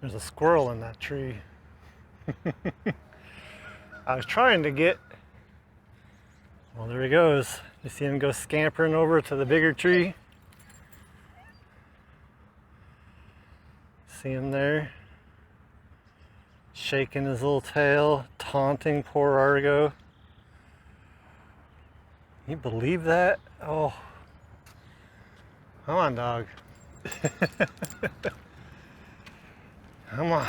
There's a squirrel in that tree. I was trying to get, well, there he goes. You see him go scampering over to the bigger tree? See him there? Shaking his little tail, taunting poor Argo. Can you believe that? Oh. Come on, dog. Come on.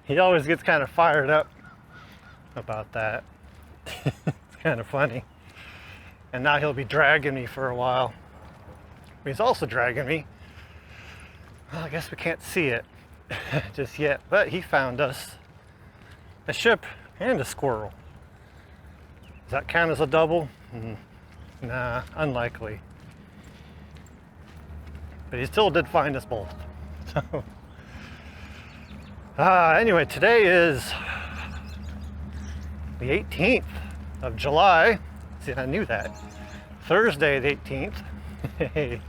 He always gets kind of fired up about that. It's kind of funny. And now he'll be dragging me for a while. He's also dragging me. Well, I guess we can't see it just yet, but he found us a ship and a squirrel. Does that count as a double? Nah, unlikely. But he still did find us both. So, anyway, today is the 18th of July. See, I knew that. Thursday the 18th. Hey,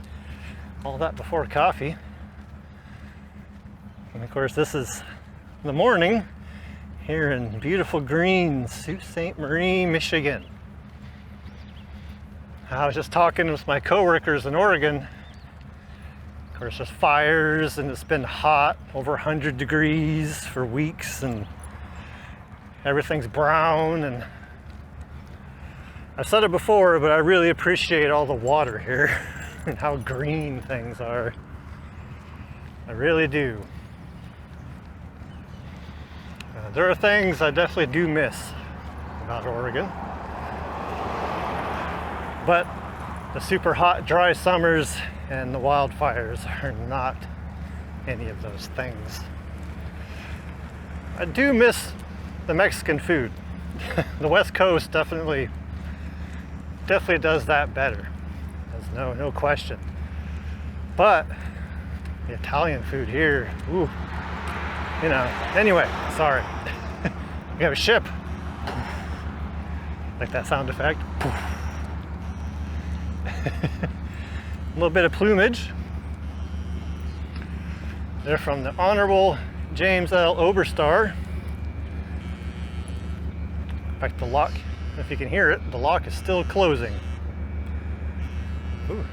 all that before coffee. And of course, this is the morning here in beautiful green Sault Ste. Marie, Michigan. I was just talking with my coworkers in Oregon. Of course, there's fires and it's been hot, over 100 degrees for weeks, and everything's brown. And I've said it before, but I really appreciate all the water here and how green things are. I really do. There are things I definitely do miss about Oregon. But the super hot, dry summers and the wildfires are not any of those things. I do miss the Mexican food. The West Coast definitely does that better. There's no question. But the Italian food here, ooh, you know. Anyway, sorry. We have a ship. Like that sound effect. A little bit of plumage. They're from the Honorable James L. Oberstar. In fact, the lock, if you can hear it, the lock is still closing. Ooh.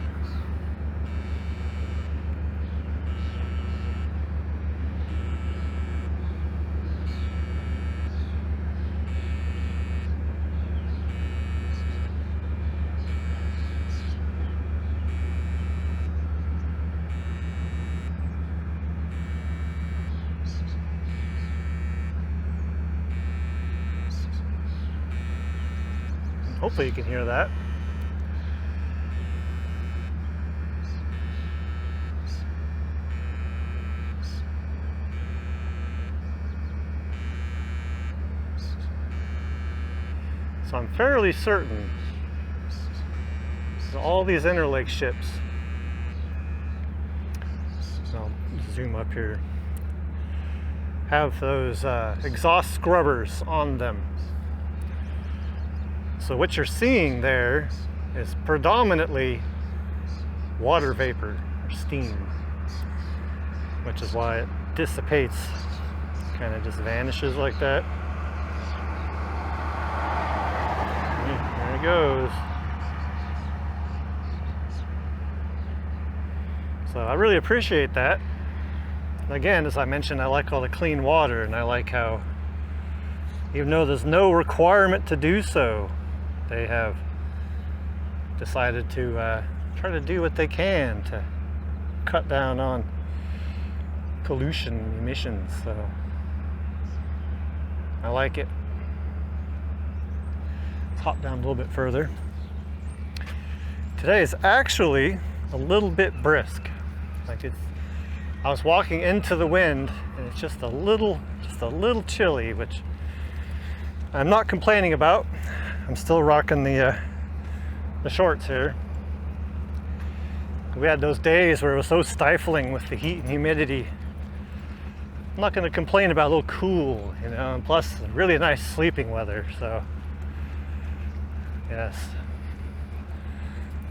Hopefully you can hear that. So I'm fairly certain that all these interlake ships, so I'll zoom up here, have those exhaust scrubbers on them. So what you're seeing there is predominantly water vapor or steam, which is why it dissipates, kind of just vanishes like that. There it goes. So I really appreciate that. Again, as I mentioned, I like all the clean water, and I like how, even though there's no requirement to do so, they have decided to try to do what they can to cut down on pollution emissions. So I like it. Let's hop down a little bit further. Today is actually a little bit brisk. I was walking into the wind, and it's just a little chilly, which I'm not complaining about. I'm still rocking the shorts here. We had those days where it was so stifling with the heat and humidity. I'm not going to complain about a little cool, you know, and plus really nice sleeping weather, so yes.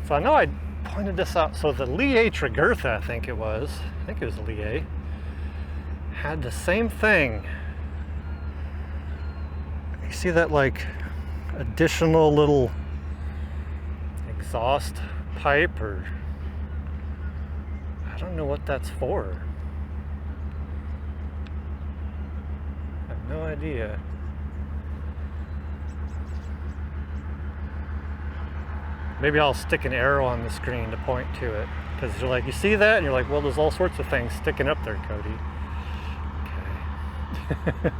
So I know I pointed this out. So the Lee A. Tregurtha, I think it was the Lee A. had the same thing. You see that like additional little exhaust pipe, or I don't know what that's for. I have no idea. Maybe I'll stick an arrow on the screen to point to it, because you're like, you see that, and you're like, well, there's all sorts of things sticking up there, Cody. Okay.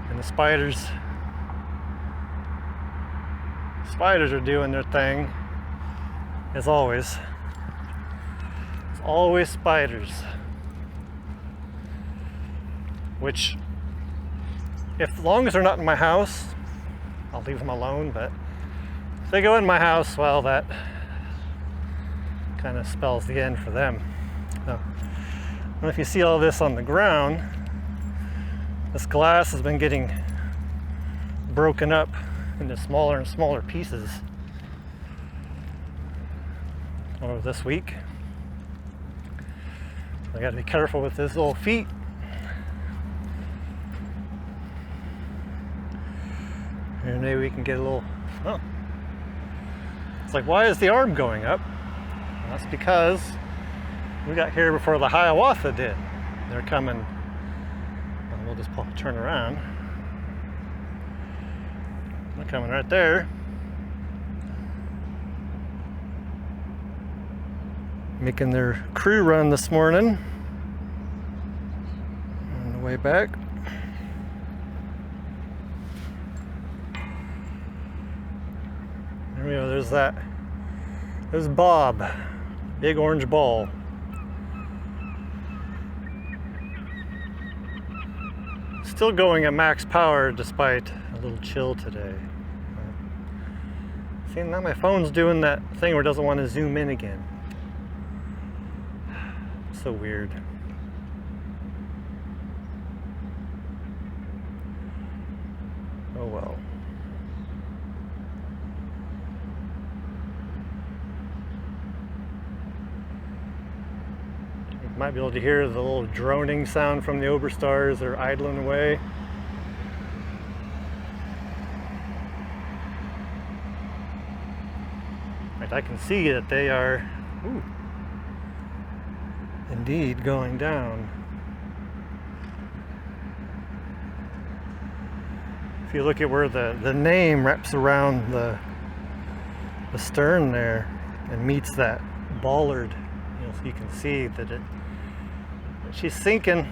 And the spiders are doing their thing, as always. It's always spiders. Which, as long as they're not in my house, I'll leave them alone, but if they go in my house, well, that kind of spells the end for them. So, I don't know if you see all this on the ground. This glass has been getting broken up into smaller and smaller pieces over this week. I got to be careful with his little feet. And maybe we can get a little, oh. It's like, why is the arm going up? Well, that's because we got here before the Hiawatha did. They're coming, well, we'll just turn around. They're coming right there. Making their crew run this morning. On the way back. There we go, there's that. There's Bob. Big orange ball. Still going at max power despite a little chill today. See, now my phone's doing that thing where it doesn't want to zoom in again. So weird. Oh well. You might be able to hear the little droning sound from the Oberstars. They're idling away. In fact, I can see that they are indeed going down. If you look at where the name wraps around the stern there and meets that bollard, you can see that she's sinking.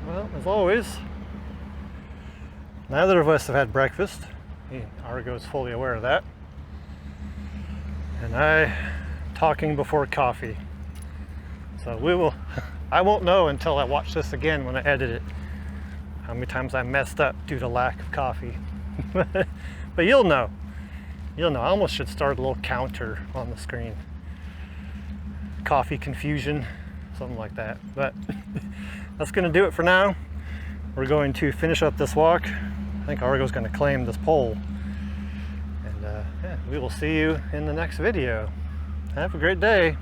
Well, as always, neither of us have had breakfast. Argo is fully aware of that. And talking before coffee. So I won't know until I watch this again when I edit it, how many times I messed up due to lack of coffee. But you'll know. You'll know. I almost should start a little counter on the screen. Coffee confusion, something like that. But that's going to do it for now. We're going to finish up this walk. I think Argo's going to claim this pole. And yeah, we will see you in the next video. Have a great day.